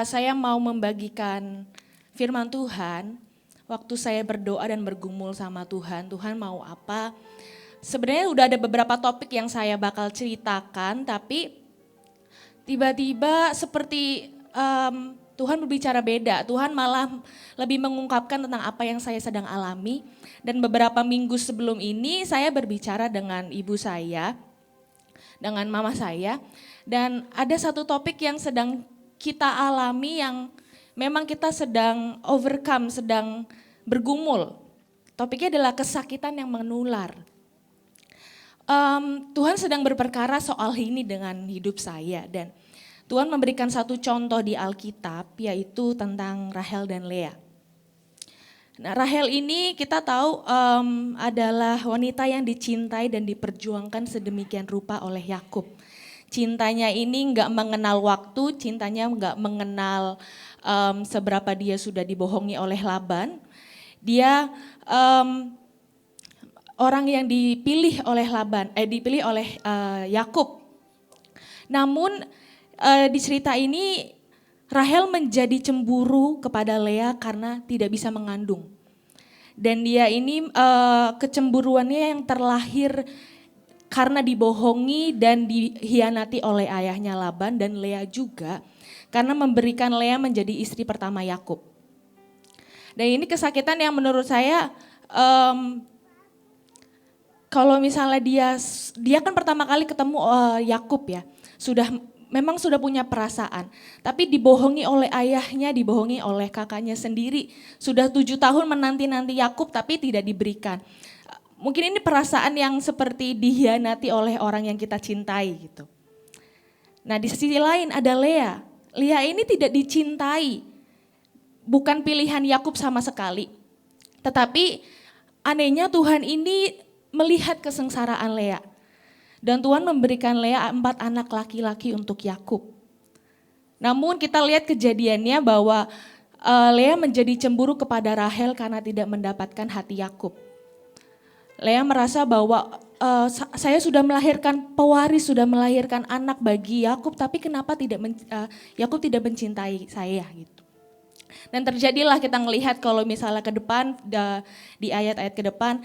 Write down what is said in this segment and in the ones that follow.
saya mau membagikan firman Tuhan, waktu saya berdoa dan bergumul sama Tuhan, Tuhan mau apa? Sebenarnya udah ada beberapa topik yang saya bakal ceritakan, tapi tiba-tiba seperti Tuhan berbicara beda. Tuhan malah lebih mengungkapkan tentang apa yang saya sedang alami. Dan beberapa minggu sebelum ini saya berbicara dengan ibu saya, dengan mama saya. Dan ada satu topik yang sedang kita alami yang memang kita sedang overcome, sedang bergumul. Topiknya adalah kesakitan yang menular. Tuhan sedang berperkara soal ini dengan hidup saya dan Tuhan memberikan satu contoh di Alkitab yaitu tentang Rahel dan Lea. Nah, Rahel ini kita tahu adalah wanita yang dicintai dan diperjuangkan sedemikian rupa oleh Yakub. Cintanya ini nggak mengenal waktu, cintanya nggak mengenal seberapa dia sudah dibohongi oleh Laban. Dia orang yang dipilih oleh dipilih oleh Yakub. Namun di cerita ini Rahel menjadi cemburu kepada Lea karena tidak bisa mengandung. Dan dia ini kecemburuannya yang terlahir karena dibohongi dan dihianati oleh ayahnya Laban dan Lea juga karena memberikan Lea menjadi istri pertama Yakub. Dan ini kesakitan yang menurut saya kalau misalnya dia kan pertama kali ketemu Yakub ya, memang sudah punya perasaan, tapi dibohongi oleh ayahnya, dibohongi oleh kakaknya sendiri. Sudah 7 tahun menanti-nanti Yakub tapi tidak diberikan. Mungkin ini perasaan yang seperti dihianati oleh orang yang kita cintai gitu. Nah di sisi lain ada Lea. Lea ini tidak dicintai, bukan pilihan Yakub sama sekali. Tetapi anehnya Tuhan ini melihat kesengsaraan Lea. Dan Tuhan memberikan Lea 4 anak laki-laki untuk Yakub. Namun kita lihat kejadiannya bahwa Lea menjadi cemburu kepada Rahel karena tidak mendapatkan hati Yakub. Lea merasa bahwa saya sudah melahirkan pewaris, sudah melahirkan anak bagi Yakub, tapi kenapa Yakub tidak mencintai saya gitu. Dan terjadilah kita melihat kalau misalnya ke depan di ayat-ayat ke depan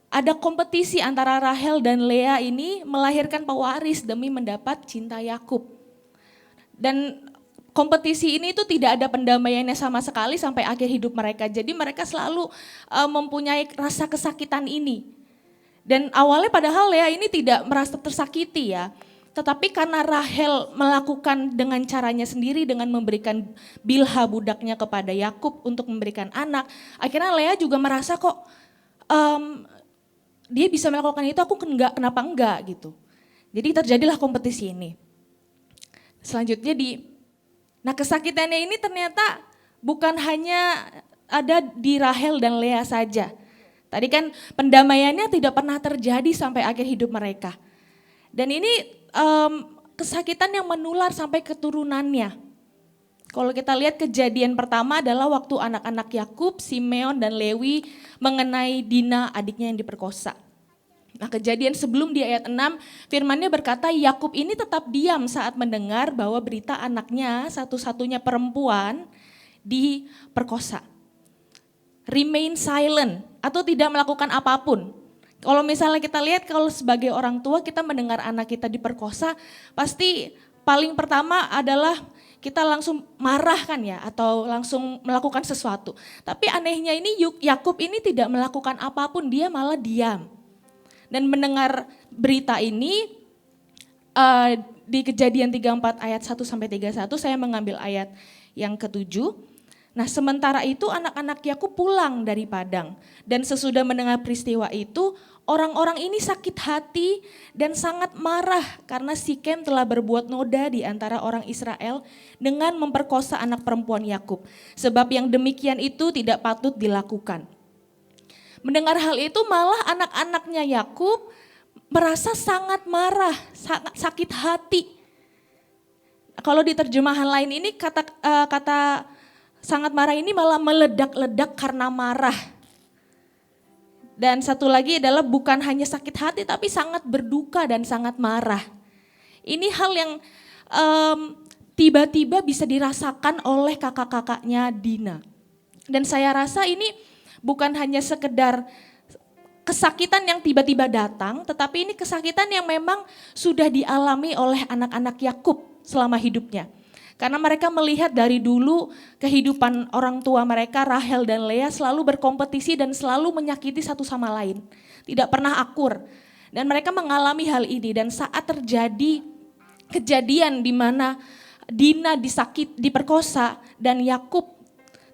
ada kompetisi antara Rahel dan Lea ini melahirkan pewaris demi mendapat cinta Yakub. Dan kompetisi ini itu tidak ada pendamaiannya sama sekali sampai akhir hidup mereka. Jadi mereka selalu mempunyai rasa kesakitan ini. Dan awalnya padahal Lea ini tidak merasa tersakiti ya. Tetapi karena Rahel melakukan dengan caranya sendiri dengan memberikan Bilha budaknya kepada Yakub untuk memberikan anak. Akhirnya Lea juga merasa kok dia bisa melakukan itu, aku kenapa enggak gitu. Jadi terjadilah kompetisi ini. Selanjutnya nah kesakitannya ini ternyata bukan hanya ada di Rahel dan Lea saja. Tadi kan pendamaiannya tidak pernah terjadi sampai akhir hidup mereka. Dan ini kesakitan yang menular sampai keturunannya. Kalau kita lihat kejadian pertama adalah waktu anak-anak Yakub, Simeon dan Lewi mengenai Dina adiknya yang diperkosa. Nah kejadian sebelum di ayat 6 firmannya berkata Yakub ini tetap diam saat mendengar bahwa berita anaknya satu-satunya perempuan diperkosa. Remain silent atau tidak melakukan apapun. Kalau misalnya kita lihat kalau sebagai orang tua kita mendengar anak kita diperkosa pasti paling pertama adalah kita langsung marah kan ya atau langsung melakukan sesuatu. Tapi anehnya ini Yakub ini tidak melakukan apapun, dia malah diam. Dan mendengar berita ini di Kejadian 34 ayat 1 sampai 31 saya mengambil ayat yang ke-7. Nah, sementara itu anak-anak Yakub pulang dari padang dan sesudah mendengar peristiwa itu orang-orang ini sakit hati dan sangat marah karena Sikem telah berbuat noda di antara orang Israel dengan memperkosa anak perempuan Yakub. Sebab yang demikian itu tidak patut dilakukan. Mendengar hal itu malah anak-anaknya Yakub merasa sangat marah, sangat sakit hati. Kalau di terjemahan lain ini kata sangat marah ini malah meledak-ledak karena marah. Dan satu lagi adalah bukan hanya sakit hati tapi sangat berduka dan sangat marah. Ini hal yang tiba-tiba bisa dirasakan oleh kakak-kakaknya Dina. Dan saya rasa ini bukan hanya sekedar kesakitan yang tiba-tiba datang, tetapi ini kesakitan yang memang sudah dialami oleh anak-anak Yakub selama hidupnya. Karena mereka melihat dari dulu kehidupan orang tua mereka, Rahel dan Lea, selalu berkompetisi dan selalu menyakiti satu sama lain. Tidak pernah akur. Dan mereka mengalami hal ini, dan saat terjadi kejadian di mana Dina diperkosa dan Yakub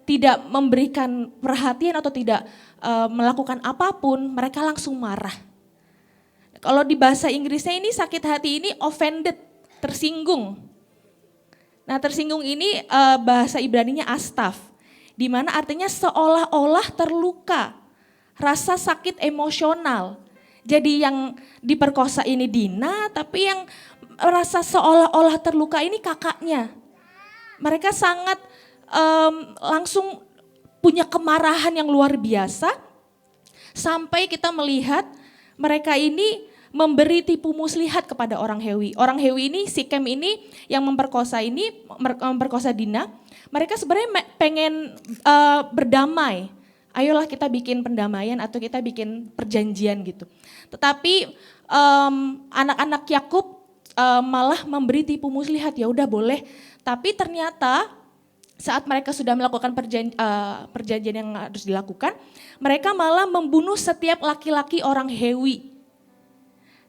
tidak memberikan perhatian atau tidak melakukan apapun, mereka langsung marah. Kalau di bahasa Inggrisnya ini sakit hati ini offended, tersinggung. Nah tersinggung ini bahasa Ibraninya astaf, di mana artinya seolah-olah terluka, rasa sakit emosional. Jadi yang diperkosa ini Dina, tapi yang rasa seolah-olah terluka ini kakaknya. Mereka sangat langsung punya kemarahan yang luar biasa, sampai kita melihat mereka ini memberi tipu muslihat kepada orang Hewi. Orang Hewi ini, Sikem ini yang memperkosa Dina, mereka sebenarnya pengen berdamai. Ayolah kita bikin pendamaian atau kita bikin perjanjian gitu. Tetapi anak-anak Yakub malah memberi tipu muslihat, ya udah boleh. Tapi ternyata saat mereka sudah melakukan perjanjian yang harus dilakukan, mereka malah membunuh setiap laki-laki orang Hewi.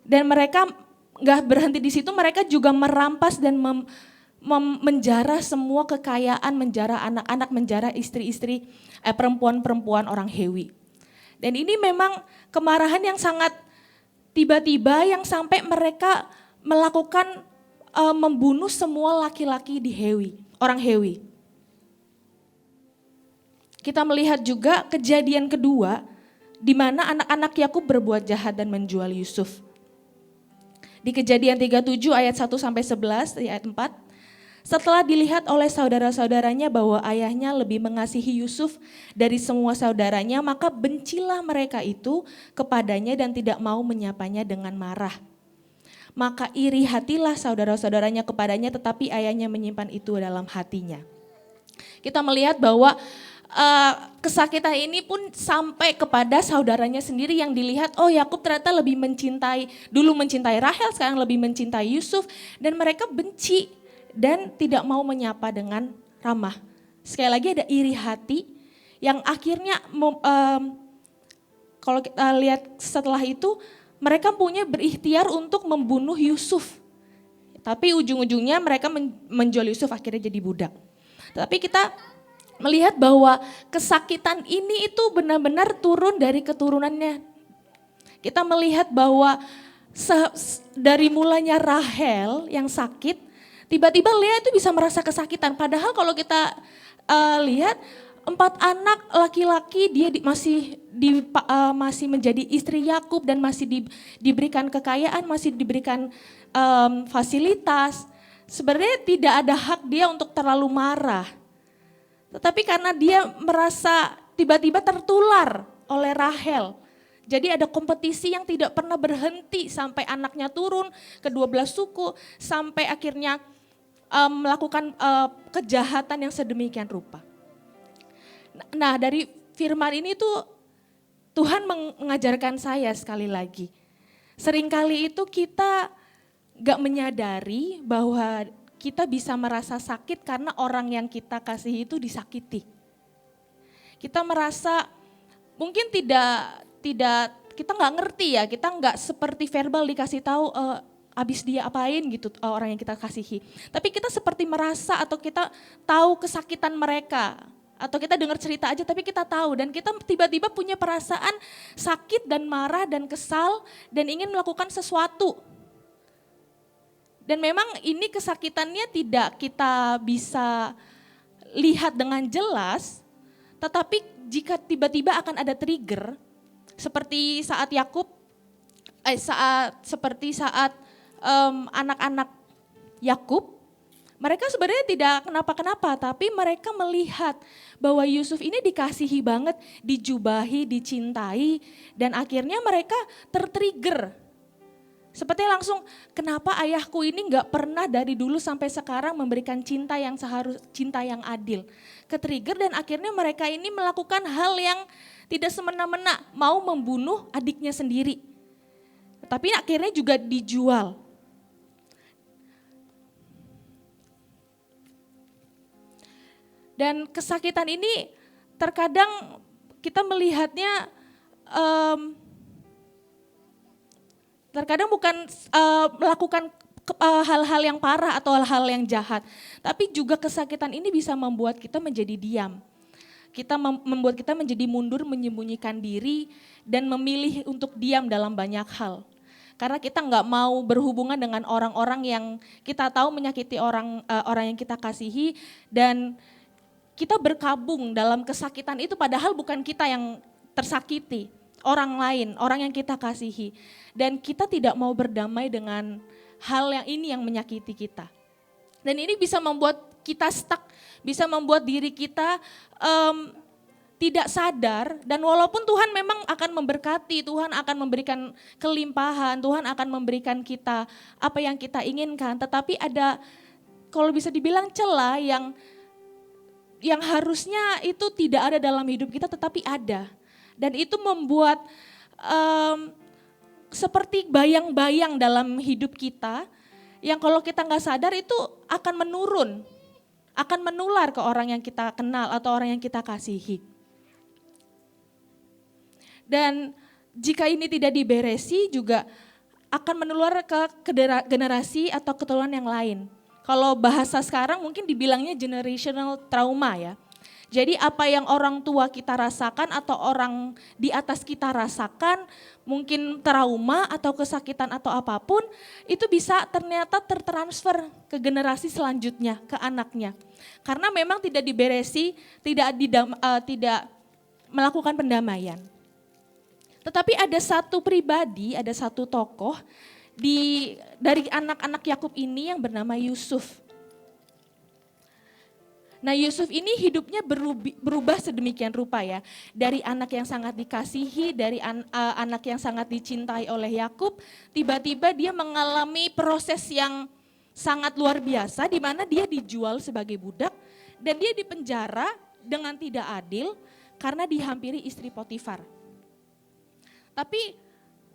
Dan mereka nggak berhenti di situ, mereka juga merampas dan menjara semua kekayaan, menjara anak-anak, menjara istri-istri perempuan-perempuan orang Hewi. Dan ini memang kemarahan yang sangat tiba-tiba, yang sampai mereka melakukan membunuh semua laki-laki di Hewi, orang Hewi. Kita melihat juga kejadian kedua di mana anak-anak Yakub berbuat jahat dan menjual Yusuf. Di Kejadian 37 ayat 1 sampai 11 ayat 4. Setelah dilihat oleh saudara-saudaranya bahwa ayahnya lebih mengasihi Yusuf dari semua saudaranya, maka bencilah mereka itu kepadanya dan tidak mau menyapanya dengan marah. Maka iri hatilah saudara-saudaranya kepadanya, tetapi ayahnya menyimpan itu dalam hatinya. Kita melihat bahwa kesakitan ini pun sampai kepada saudaranya sendiri yang dilihat, oh Yakub ternyata dulu mencintai Rahel, sekarang lebih mencintai Yusuf, dan mereka benci dan tidak mau menyapa dengan ramah. Sekali lagi ada iri hati yang akhirnya kalau kita lihat setelah itu mereka punya berikhtiar untuk membunuh Yusuf. Tapi ujung-ujungnya mereka menjual Yusuf, akhirnya jadi budak. Tapi kita melihat bahwa kesakitan ini itu benar-benar turun dari keturunannya. Kita melihat bahwa dari mulanya Rahel yang sakit, tiba-tiba Lea itu bisa merasa kesakitan. Padahal kalau kita lihat 4 anak laki-laki dia masih menjadi istri Yakub dan masih diberikan kekayaan, masih diberikan fasilitas. Sebenarnya tidak ada hak dia untuk terlalu marah. Tetapi karena dia merasa tiba-tiba tertular oleh Rahel. Jadi ada kompetisi yang tidak pernah berhenti sampai anaknya turun ke 12 suku. Sampai akhirnya melakukan kejahatan yang sedemikian rupa. Nah dari firman ini tuh Tuhan mengajarkan saya sekali lagi. Seringkali itu kita gak menyadari bahwa kita bisa merasa sakit karena orang yang kita kasihi itu disakiti. Kita merasa mungkin tidak kita nggak ngerti ya, kita nggak seperti verbal dikasih tahu abis dia apain gitu orang yang kita kasihi. Tapi kita seperti merasa atau kita tahu kesakitan mereka. Atau kita dengar cerita aja tapi kita tahu dan kita tiba-tiba punya perasaan sakit dan marah dan kesal dan ingin melakukan sesuatu. Dan memang ini kesakitannya tidak kita bisa lihat dengan jelas, tetapi jika tiba-tiba akan ada trigger, seperti saat anak-anak Yakub, mereka sebenarnya tidak kenapa-kenapa, tapi mereka melihat bahwa Yusuf ini dikasihi banget, dijubahi, dicintai, dan akhirnya mereka tertrigger. Sepertinya langsung, kenapa ayahku ini gak pernah dari dulu sampai sekarang memberikan cinta yang cinta yang adil. Ketrigger dan akhirnya mereka ini melakukan hal yang tidak semena-mena, mau membunuh adiknya sendiri. Tapi akhirnya juga dijual. Dan kesakitan ini terkadang kita melihatnya terkadang bukan melakukan hal-hal yang parah atau hal-hal yang jahat. Tapi juga kesakitan ini bisa membuat kita menjadi diam. Membuat kita menjadi mundur, menyembunyikan diri dan memilih untuk diam dalam banyak hal. Karena kita nggak mau berhubungan dengan orang-orang yang kita tahu menyakiti orang yang kita kasihi, dan kita berkabung dalam kesakitan itu padahal bukan kita yang tersakiti, orang lain, orang yang kita kasihi. Dan kita tidak mau berdamai dengan hal yang ini yang menyakiti kita. Dan ini bisa membuat kita stuck, bisa membuat diri kita tidak sadar, dan walaupun Tuhan memang akan memberkati, Tuhan akan memberikan kelimpahan, Tuhan akan memberikan kita apa yang kita inginkan, tetapi ada, kalau bisa dibilang, celah yang harusnya itu tidak ada dalam hidup kita tetapi ada. Dan itu membuat seperti bayang-bayang dalam hidup kita yang kalau kita nggak sadar itu akan menurun, akan menular ke orang yang kita kenal atau orang yang kita kasihi. Dan jika ini tidak diberesi juga akan menular ke generasi atau keturunan yang lain. Kalau bahasa sekarang mungkin dibilangnya generational trauma ya. Jadi apa yang orang tua kita rasakan atau orang di atas kita rasakan, mungkin trauma atau kesakitan atau apapun, itu bisa ternyata tertransfer ke generasi selanjutnya, ke anaknya. Karena memang tidak diberesi, tidak melakukan pendamaian. Tetapi ada satu pribadi, ada satu tokoh dari anak-anak Yakub ini yang bernama Yusuf. Nah, Yusuf ini hidupnya berubah sedemikian rupa ya. Dari anak yang sangat dikasihi, dari anak yang sangat dicintai oleh Yakub, tiba-tiba dia mengalami proses yang sangat luar biasa di mana dia dijual sebagai budak dan dia dipenjara dengan tidak adil karena dihampiri istri Potifar. Tapi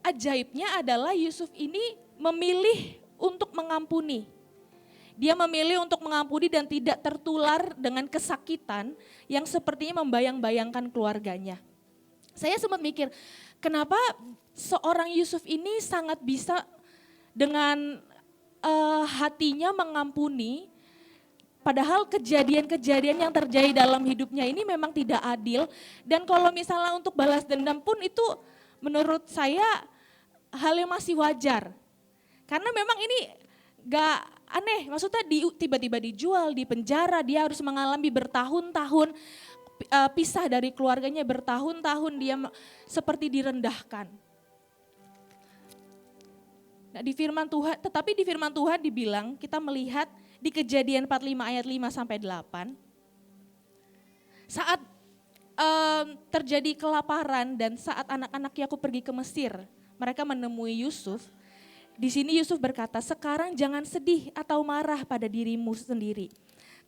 ajaibnya adalah Yusuf ini memilih untuk mengampuni. Dia memilih untuk mengampuni dan tidak tertular dengan kesakitan yang sepertinya membayang-bayangkan keluarganya. Saya sempat mikir, kenapa seorang Yusuf ini sangat bisa dengan hatinya mengampuni, padahal kejadian-kejadian yang terjadi dalam hidupnya ini memang tidak adil. Dan kalau misalnya untuk balas dendam pun itu menurut saya hal yang masih wajar. Karena memang ini gak aneh, maksudnya tiba-tiba dijual, di penjara, dia harus mengalami bertahun-tahun pisah dari keluarganya, bertahun-tahun dia seperti direndahkan. Nah, tetapi di firman Tuhan dibilang, kita melihat di Kejadian 45 ayat 5-8, saat terjadi kelaparan dan saat anak-anak Yakub pergi ke Mesir, mereka menemui Yusuf. Di sini Yusuf berkata, sekarang jangan sedih atau marah pada dirimu sendiri,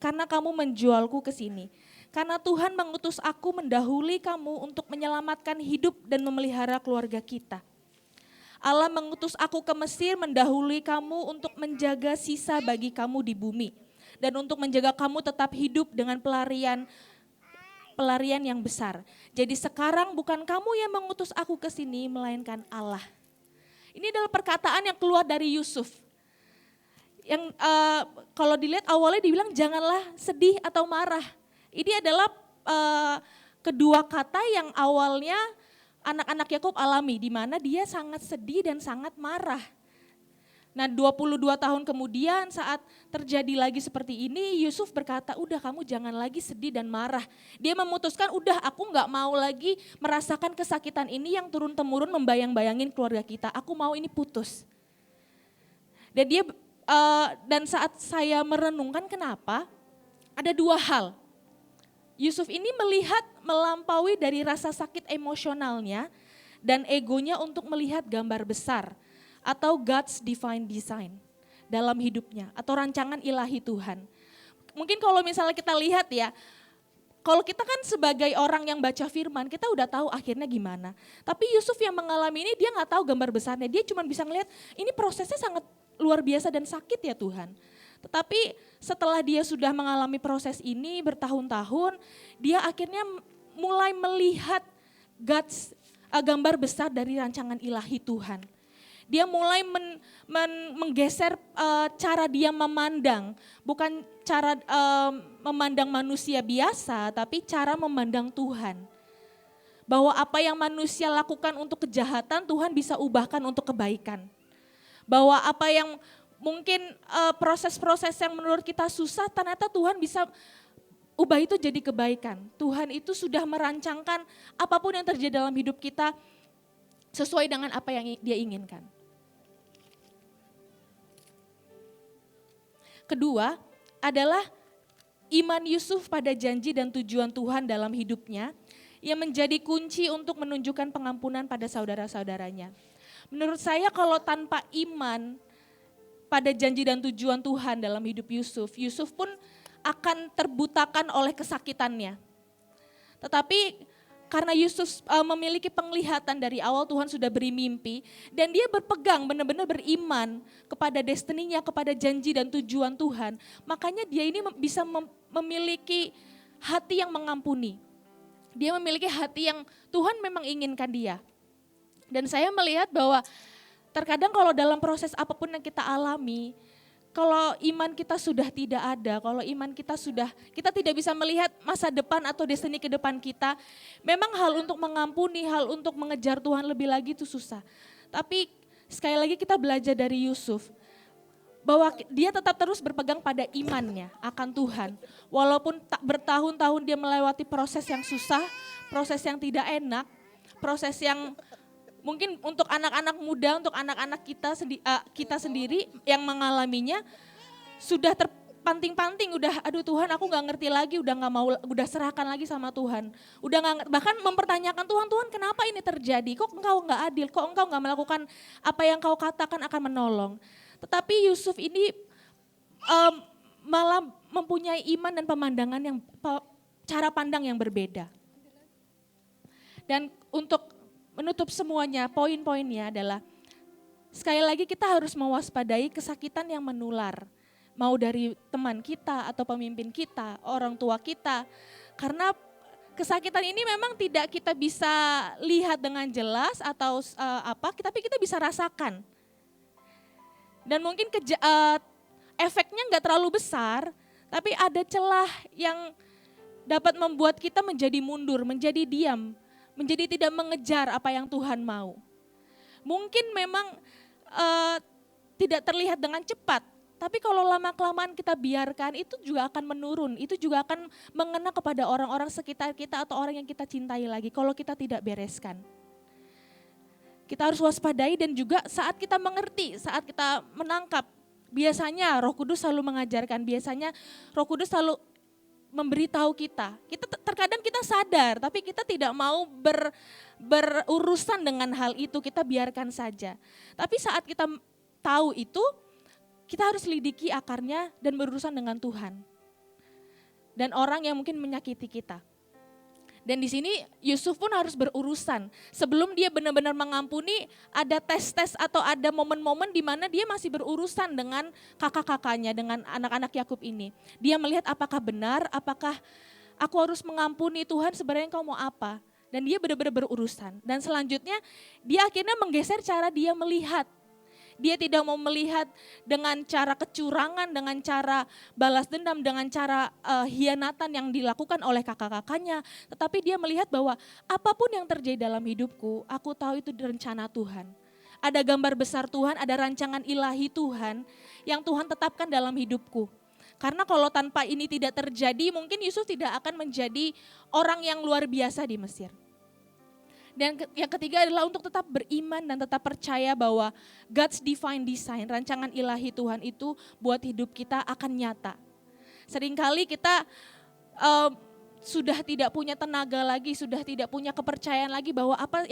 karena kamu menjualku ke sini. Karena Tuhan mengutus aku mendahului kamu untuk menyelamatkan hidup dan memelihara keluarga kita. Allah mengutus aku ke Mesir mendahului kamu untuk menjaga sisa bagi kamu di bumi. Dan untuk menjaga kamu tetap hidup dengan pelarian yang besar. Jadi sekarang bukan kamu yang mengutus aku ke sini, melainkan Allah. Ini adalah perkataan yang keluar dari Yusuf. Yang kalau dilihat awalnya dibilang janganlah sedih atau marah. Ini adalah kedua kata yang awalnya anak-anak Yakub alami, di mana dia sangat sedih dan sangat marah. Nah 22 tahun kemudian saat terjadi lagi seperti ini, Yusuf berkata, udah kamu jangan lagi sedih dan marah. Dia memutuskan, udah aku gak mau lagi merasakan kesakitan ini yang turun-temurun membayang-bayangin keluarga kita. Aku mau ini putus. Dan saat saya merenungkan kenapa, ada dua hal. Yusuf ini melihat melampaui dari rasa sakit emosionalnya dan egonya untuk melihat gambar besar. atau God's divine design dalam hidupnya atau rancangan ilahi Tuhan. Mungkin kalau misalnya kita lihat ya, kalau kita kan sebagai orang yang baca firman, kita udah tahu akhirnya gimana. Tapi Yusuf yang mengalami ini dia nggak tahu gambar besarnya, dia cuma bisa ngelihat ini prosesnya sangat luar biasa dan sakit ya Tuhan. Tetapi setelah dia sudah mengalami proses ini bertahun-tahun, dia akhirnya mulai melihat gambar besar dari rancangan ilahi Tuhan. Dia mulai menggeser cara dia memandang, bukan cara memandang manusia biasa, tapi cara memandang Tuhan. Bahwa apa yang manusia lakukan untuk kejahatan, Tuhan bisa ubahkan untuk kebaikan. Bahwa apa yang mungkin proses-proses yang menurut kita susah, ternyata Tuhan bisa ubah itu jadi kebaikan. Tuhan itu sudah merancangkan apapun yang terjadi dalam hidup kita sesuai dengan apa yang Dia inginkan. Kedua adalah iman Yusuf pada janji dan tujuan Tuhan dalam hidupnya yang menjadi kunci untuk menunjukkan pengampunan pada saudara-saudaranya. Menurut saya kalau tanpa iman pada janji dan tujuan Tuhan dalam hidup Yusuf, Yusuf pun akan terbutakan oleh kesakitannya. Tetapi karena Yusuf memiliki penglihatan dari awal, Tuhan sudah beri mimpi dan dia berpegang benar-benar beriman kepada destininya, kepada janji dan tujuan Tuhan. Makanya dia ini bisa memiliki hati yang mengampuni. Dia memiliki hati yang Tuhan memang inginkan dia. Dan saya melihat bahwa terkadang kalau dalam proses apapun yang kita alami, kalau iman kita sudah tidak ada, kalau iman kita tidak bisa melihat masa depan atau destiny ke depan kita, memang hal untuk mengampuni, hal untuk mengejar Tuhan lebih lagi itu susah. Tapi sekali lagi kita belajar dari Yusuf, bahwa dia tetap terus berpegang pada imannya akan Tuhan. Walaupun bertahun-tahun dia melewati proses yang susah, proses yang tidak enak, proses yang mungkin untuk anak-anak muda, untuk anak-anak kita sendiri yang mengalaminya sudah terpanting-panting, udah aduh Tuhan aku nggak ngerti lagi, udah nggak mau, udah serahkan lagi sama Tuhan, udah nggak, bahkan mempertanyakan Tuhan kenapa ini terjadi, kok engkau nggak adil, kok engkau nggak melakukan apa yang kau katakan akan menolong. Tetapi Yusuf ini malah mempunyai iman dan pemandangan yang cara pandang yang berbeda. Dan untuk menutup semuanya, poin-poinnya adalah sekali lagi kita harus mewaspadai kesakitan yang menular. Mau dari teman kita atau pemimpin kita, orang tua kita. Karena kesakitan ini memang tidak kita bisa lihat dengan jelas atau tapi kita bisa rasakan. Dan mungkin efeknya nggak terlalu besar, tapi ada celah yang dapat membuat kita menjadi mundur, menjadi diam, menjadi tidak mengejar apa yang Tuhan mau. Mungkin memang tidak terlihat dengan cepat, tapi kalau lama-kelamaan kita biarkan itu juga akan menurun, itu juga akan mengena kepada orang-orang sekitar kita atau orang yang kita cintai lagi kalau kita tidak bereskan. Kita harus waspadai dan juga saat kita mengerti, saat kita menangkap, biasanya Roh Kudus selalu mengajarkan, biasanya Roh Kudus selalu memberitahu kita. Terkadang kita sadar, tapi kita tidak mau berurusan dengan hal itu, kita biarkan saja. Tapi saat kita tahu itu, kita harus lidiki akarnya dan berurusan dengan Tuhan. Dan orang yang mungkin menyakiti kita. Dan di sini Yusuf pun harus berurusan. Sebelum dia benar-benar mengampuni, ada tes-tes atau ada momen-momen di mana dia masih berurusan dengan kakak-kakaknya, dengan anak-anak Yakub ini. Dia melihat apakah benar, apakah aku harus mengampuni Tuhan, sebenarnya engkau mau apa? Dan dia benar-benar berurusan. Dan selanjutnya dia akhirnya menggeser cara dia melihat. Dia tidak mau melihat dengan cara kecurangan, dengan cara balas dendam, dengan cara hianatan yang dilakukan oleh kakak-kakaknya. Tetapi dia melihat bahwa apapun yang terjadi dalam hidupku, aku tahu itu rencana Tuhan. Ada gambar besar Tuhan, ada rancangan ilahi Tuhan yang Tuhan tetapkan dalam hidupku. Karena kalau tanpa ini tidak terjadi, mungkin Yusuf tidak akan menjadi orang yang luar biasa di Mesir. Dan yang ketiga adalah untuk tetap beriman dan tetap percaya bahwa God's divine design, rancangan ilahi Tuhan itu buat hidup kita akan nyata. Seringkali kita sudah tidak punya tenaga lagi, sudah tidak punya kepercayaan lagi bahwa apa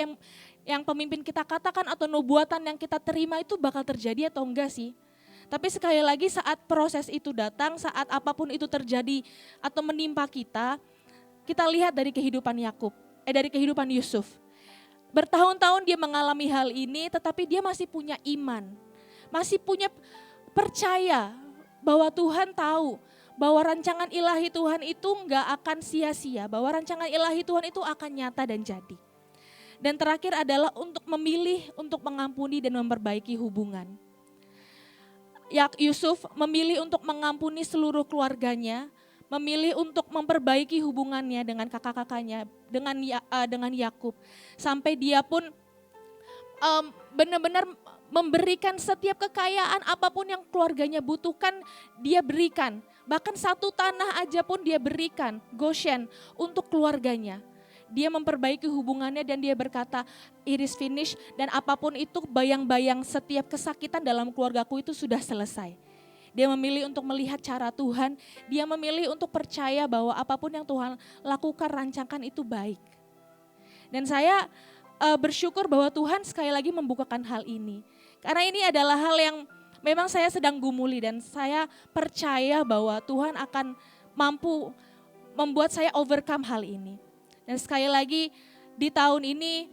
yang pemimpin kita katakan atau nubuatan yang kita terima itu bakal terjadi atau enggak sih. Tapi sekali lagi saat proses itu datang, saat apapun itu terjadi atau menimpa kita lihat dari kehidupan dari kehidupan Yusuf. Bertahun-tahun dia mengalami hal ini, tetapi dia masih punya iman, masih punya percaya bahwa Tuhan tahu, bahwa rancangan ilahi Tuhan itu enggak akan sia-sia, bahwa rancangan ilahi Tuhan itu akan nyata dan jadi. Dan terakhir adalah untuk memilih untuk mengampuni dan memperbaiki hubungan. Yusuf memilih untuk mengampuni seluruh keluarganya, memilih untuk memperbaiki hubungannya dengan kakak-kakaknya, dengan Yakub, sampai dia pun benar-benar memberikan setiap kekayaan apapun yang keluarganya butuhkan, dia berikan. Bahkan satu tanah aja pun dia berikan, Goshen, untuk keluarganya. Dia memperbaiki hubungannya dan dia berkata, it is finished, dan apapun itu bayang-bayang setiap kesakitan dalam keluargaku itu sudah selesai. Dia memilih untuk melihat cara Tuhan, dia memilih untuk percaya bahwa apapun yang Tuhan lakukan, rancangkan itu baik. Dan saya bersyukur bahwa Tuhan sekali lagi membukakan hal ini. Karena ini adalah hal yang memang saya sedang gumuli dan saya percaya bahwa Tuhan akan mampu membuat saya overcome hal ini. Dan sekali lagi di tahun ini,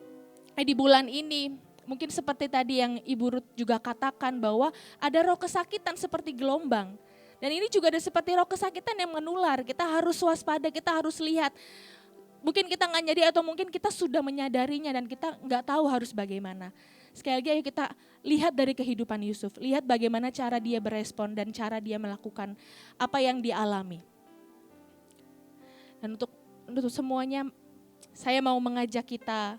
di bulan ini, mungkin seperti tadi yang Ibu Ruth juga katakan bahwa ada roh kesakitan seperti gelombang. Dan ini juga ada seperti roh kesakitan yang menular, kita harus waspada, kita harus lihat. Mungkin kita nggak nyadar atau mungkin kita sudah menyadarinya dan kita nggak tahu harus bagaimana. Sekali lagi ayo kita lihat dari kehidupan Yusuf, lihat bagaimana cara dia berespon dan cara dia melakukan apa yang dialami. Dan untuk semuanya, saya mau mengajak kita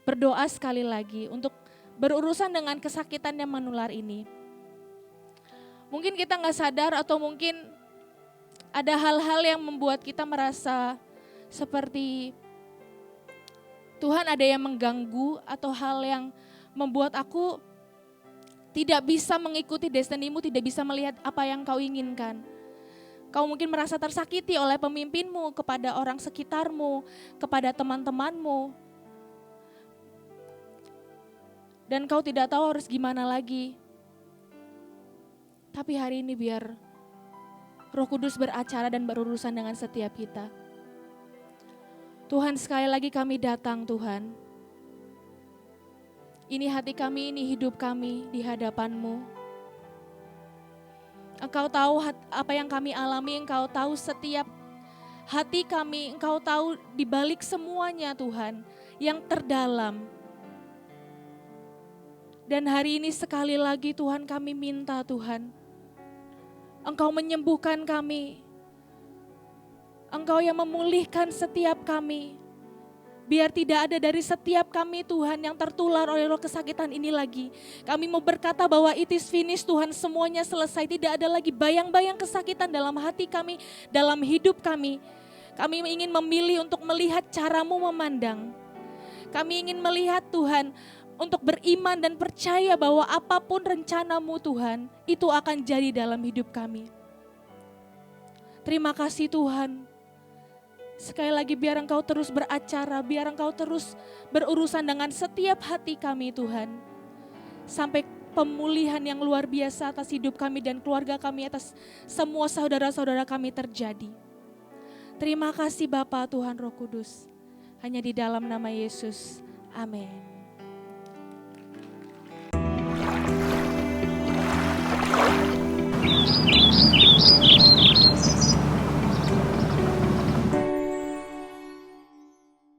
berdoa sekali lagi untuk berurusan dengan kesakitan yang menular ini. Mungkin kita nggak sadar atau mungkin ada hal-hal yang membuat kita merasa seperti Tuhan ada yang mengganggu atau hal yang membuat aku tidak bisa mengikuti destinimu, tidak bisa melihat apa yang kau inginkan. Kau mungkin merasa tersakiti oleh pemimpinmu, kepada orang sekitarmu, kepada teman-temanmu. Dan kau tidak tahu harus gimana lagi. Tapi hari ini biar Roh Kudus beracara dan berurusan dengan setiap kita. Tuhan, sekali lagi kami datang Tuhan. Ini hati kami, ini hidup kami di hadapan-Mu. Engkau tahu apa yang kami alami, Engkau tahu setiap hati kami, Engkau tahu di balik semuanya Tuhan yang terdalam. Dan hari ini sekali lagi Tuhan kami minta Tuhan, Engkau menyembuhkan kami, Engkau yang memulihkan setiap kami. Biar tidak ada dari setiap kami Tuhan yang tertular oleh roh kesakitan ini lagi. Kami mau berkata bahwa it is finished Tuhan, semuanya selesai. Tidak ada lagi bayang-bayang kesakitan dalam hati kami, dalam hidup kami. Kami ingin memilih untuk melihat cara-Mu memandang. Kami ingin melihat Tuhan untuk beriman dan percaya bahwa apapun rencana-Mu Tuhan, itu akan jadi dalam hidup kami. Terima kasih Tuhan. Sekali lagi biar Engkau terus beracara, biar Engkau terus berurusan dengan setiap hati kami Tuhan. Sampai pemulihan yang luar biasa atas hidup kami dan keluarga kami, atas semua saudara-saudara kami terjadi. Terima kasih Bapa Tuhan Roh Kudus. Hanya di dalam nama Yesus. Amin.